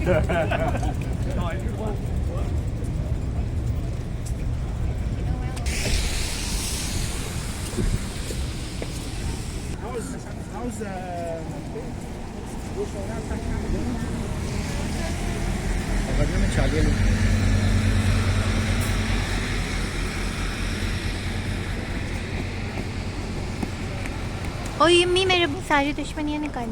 Oh, Yumi, meron bang sari düşmanı yan kan?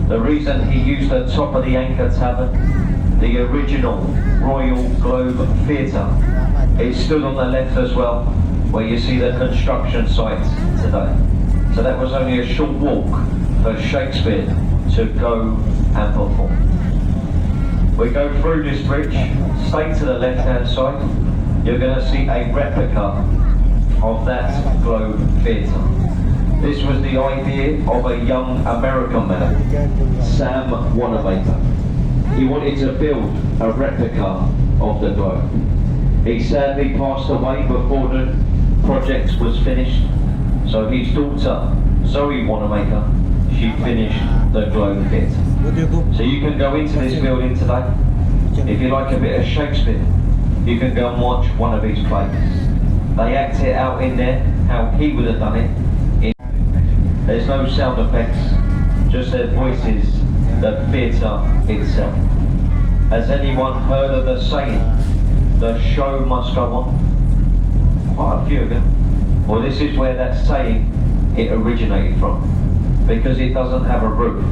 The reason he used the top of the Anchor Tavern, the original Royal Globe Theatre, it stood on the left as well, where you see the construction site today. So that was only a short walk for Shakespeare to go and perform. We go through this bridge, stay to the left-hand side, you're going to see a replica of that Globe Theatre. This was the idea of a young American man, Sam Wanamaker. He wanted to build a replica of the Globe. He sadly passed away before the project was finished, so his daughter, Zoe Wanamaker, she finished the Globe Theatre. So you can go into this building today. If you like a bit of Shakespeare, you can go and watch one of his plays. They act it out in there, how he would have done it. There's no sound effects, just their voices, the theatre itself. Has anyone heard of the saying, the show must go on? Quite a few of them. Well, this this is where that saying it originated from, because it doesn't have a roof.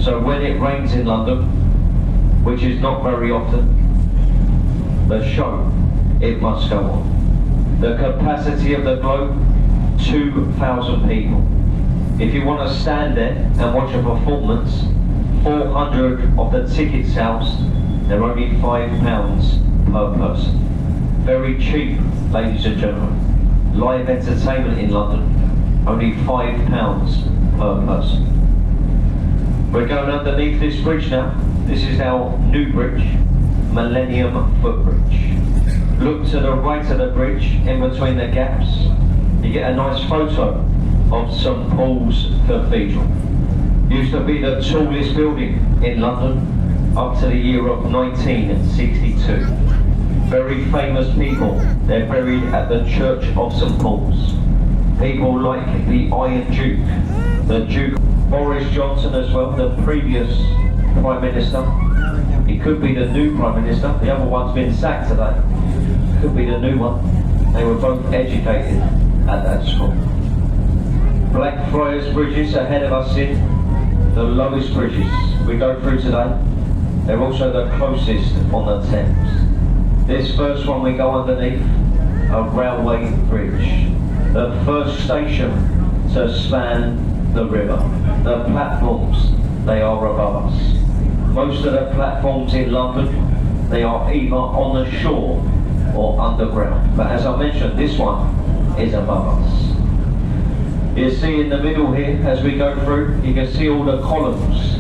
So when it rains in London, which is not very often, the show, it must go on. The capacity of the Globe, 2,000 people. If you want to stand there and watch a performance, 400 of the ticket sales, they're only £5 per person. Very cheap, ladies and gentlemen. Live entertainment in London, only £5 per person. We're going underneath this bridge now. This is our new bridge, Millennium Footbridge. Look to the right of the bridge, in between the gaps, you get a nice photo of St Paul's Cathedral. Used to be the tallest building in London up to the year of 1962. Very famous people, they're buried at the Church of St Paul's. People like the Iron Duke, the Duke Boris Johnson as well, the previous Prime Minister. He could be the new Prime Minister, the other one's been sacked today. Could be the new one. They were both educated at that school. Blackfriars Bridges ahead of us in the lowest bridges we go through today. They're also the closest on the Thames. This first one we go underneath, a railway bridge. The first station to span the river. The platforms, they are above us. Most of the platforms in London, they are either on the shore or underground. But as I mentioned, this one is above us. You see in the middle here, as we go through, you can see all the columns.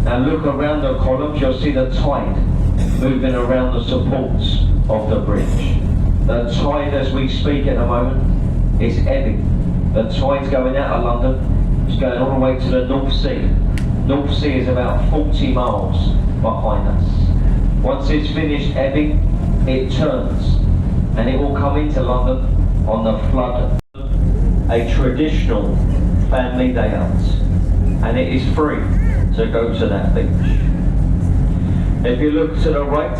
Now look around the columns, you'll see the tide moving around the supports of the bridge. The tide, as we speak at the moment, is ebbing. The tide's going out of London, it's going all the way to the North Sea. North Sea is about 40 miles behind us. Once it's finished ebbing, it turns and it will come into London on the flood. A traditional family day out, and it is free to go to that beach. If you look to the right,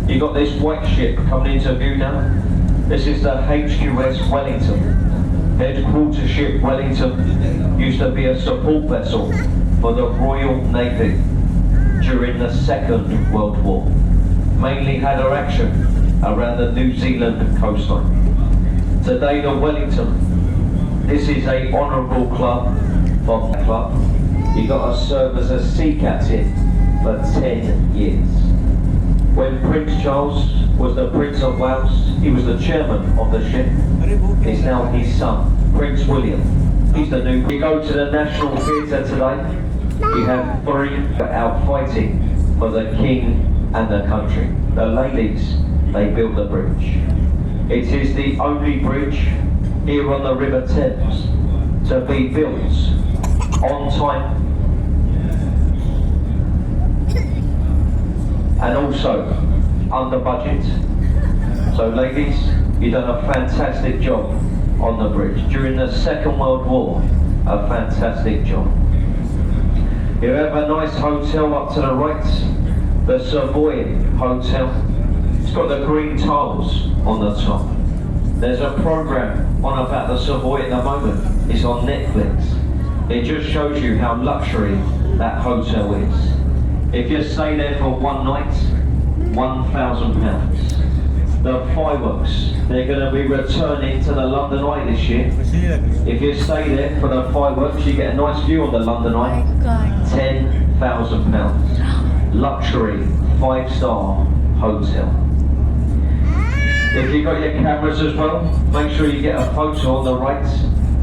you've got this white ship coming into view now. This is the HQS Wellington. Headquarter ship Wellington used to be a support vessel for the Royal Navy during the Second World War. Mainly had her action around the New Zealand coastline. Today the Wellington, this is a honourable club from the club. You've got to serve as a sea captain for 10 years. When Prince Charles was the Prince of Wales, he was the chairman of the ship. It's now his son, Prince William. He's the new. You go to the National Theatre today, you have 3 out fighting for the king and the country. The ladies, they built the bridge. It is the only bridge here on the River Thames to be built on time and also under budget. So ladies, you've done a fantastic job on the bridge. During the Second World War, a fantastic job. You have a nice hotel up to the right, the Savoy Hotel. It's got the green tiles on the top. There's a program on about the Savoy at the moment. It's on Netflix. It just shows you how luxury that hotel is. If you stay there for one night, £1,000. The fireworks, they're going to be returning to the London Eye this year. If you stay there for the fireworks, you get a nice view on the London Eye. £10,000. Luxury 5-star hotel. If you've got your cameras as well, make sure you get a photo on the right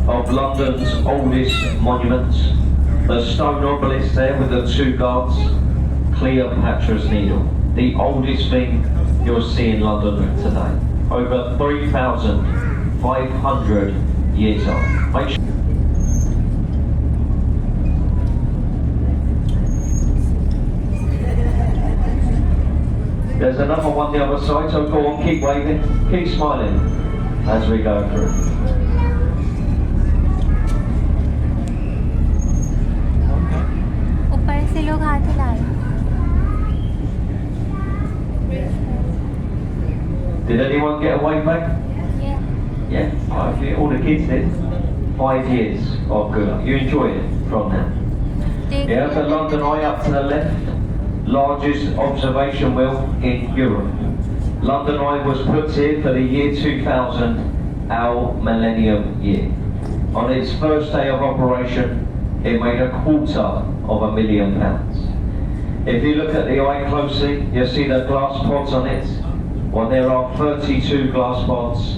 of London's oldest monument. The stone obelisk there with the 2 guards, Cleopatra's Needle. The oldest thing you'll see in London today. Over 3,500 years old. Make sure. There's another one the other side, so go on, keep waving, keep smiling as we go through. ऊपर से लोग हाथ हिला रहे हैं। Did anyone get a wave back? Yeah. Yeah, quite a few. all the kids did. 5 years of good luck. You enjoy it from now. Yeah, the London Eye up to the left, largest observation wheel in Europe. London Eye was put here for the year 2000, our millennium year. On its first day of operation, it made £250,000. If you look at the eye closely, you'll see the glass pods on it. Well, there are 32 glass pods.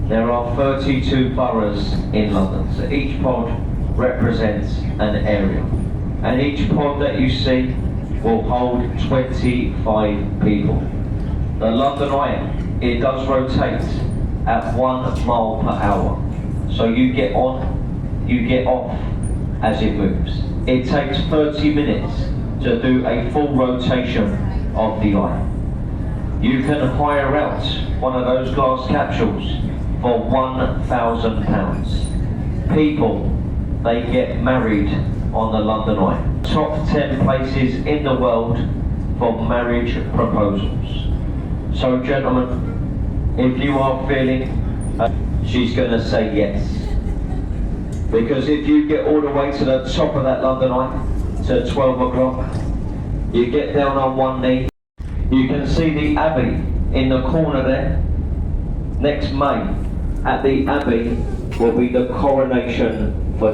There are 32 boroughs in London. So each pod represents an area. And each pod that you see will hold 25 people. The London Eye, it does rotate at 1 mile per hour. So you get on, you get off as it moves. It takes 30 minutes to do a full rotation of the eye. You can hire out one of those glass capsules for £1,000. People, they get married on the London Eye. Top 10 places in the world for marriage proposals. So gentlemen, if you are feeling, she's going to say yes. Because if you get all the way to the top of that London Eye, to 12 o'clock, you get down on one knee, you can see the Abbey in the corner there. Next May, at the Abbey will be the coronation for